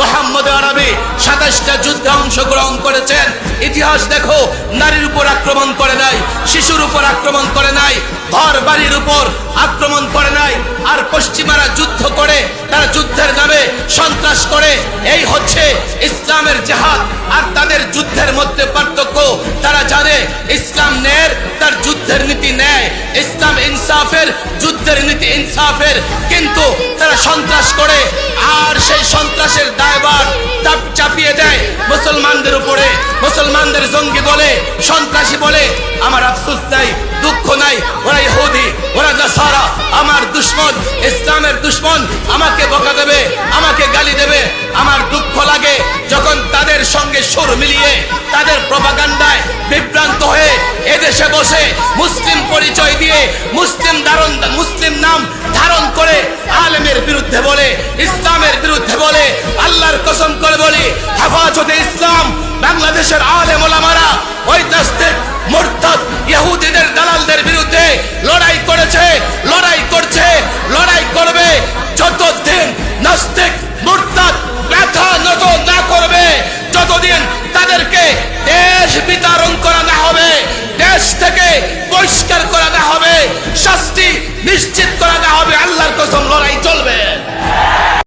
মুহাম্মদ আরবি 27টা যুদ্ধে অংশগ্রহণ করেছেন। ইতিহাস দেখো, নারীর উপর আক্রমণ করে নাই, শিশুর উপর আক্রমণ করে নাই, ঘর বাড়ির উপর আক্রমণ করে নাই। আর পশ্চিমারা যুদ্ধ করে, তারা যুদ্ধের নামে সন্ত্রাস করে। এই হচ্ছে ইসলামের জিহাদ। আর তাদের যুদ্ধের মধ্যে পার্থক্য, তারা জানে ইসলাম ন্যায়ের, তার যুদ্ধের নীতি ন্যায়। ইসলাম ইনসাফের, যুদ্ধের নীতি ইনসাফের। কিন্তু তারা সন্ত্রাস করে, আর সেই সন্ত্রাসের দায়ভার চাপিয়ে দেয় মুসলমানদের উপরে। মুসলমানদের জঙ্গি বলে, সন্ত্রাসী বলে। আমার আফসোস নাই, দুঃখ নাই, ওরা ইহুদি, ওরা নাসারা, আমার দুশমন, ইসলামের দুশমন। আমাকে বকা দেবে, আমাকে গালি দেবে। আমার দুঃখ লাগে যখন তাদের সঙ্গে সুর মিলিয়ে, তাদের প্রপাগান্ডায় বিভ্রান্ত হয়ে এদেশে বসে মুসলিম পরিচয় দিয়ে, মুসলিম নাম ধারণ করে আলেমের বিরুদ্ধে বলে, ইসলামের বিরুদ্ধে বলে। আল্লাহর কসম করে বলি, হেফাজতে ইসলাম বাংলাদেশের আলেম ওলামারা ওই নাস্তিক মুরতাদ ইহুদিদের দালালদের বিরুদ্ধে লড়াই করেছে, লড়াই করছে, লড়াই করবে। যতদিন নাস্তিক মুরতাদ মাথা নত না করবে, যতদিন তাদেরকে দেশ বিতরণ করা না হবে, দেশ থেকে বহিষ্কার করা না হবে, শাস্তি নিশ্চিত করা না হবে, আল্লাহর কসম লড়াই চলবে।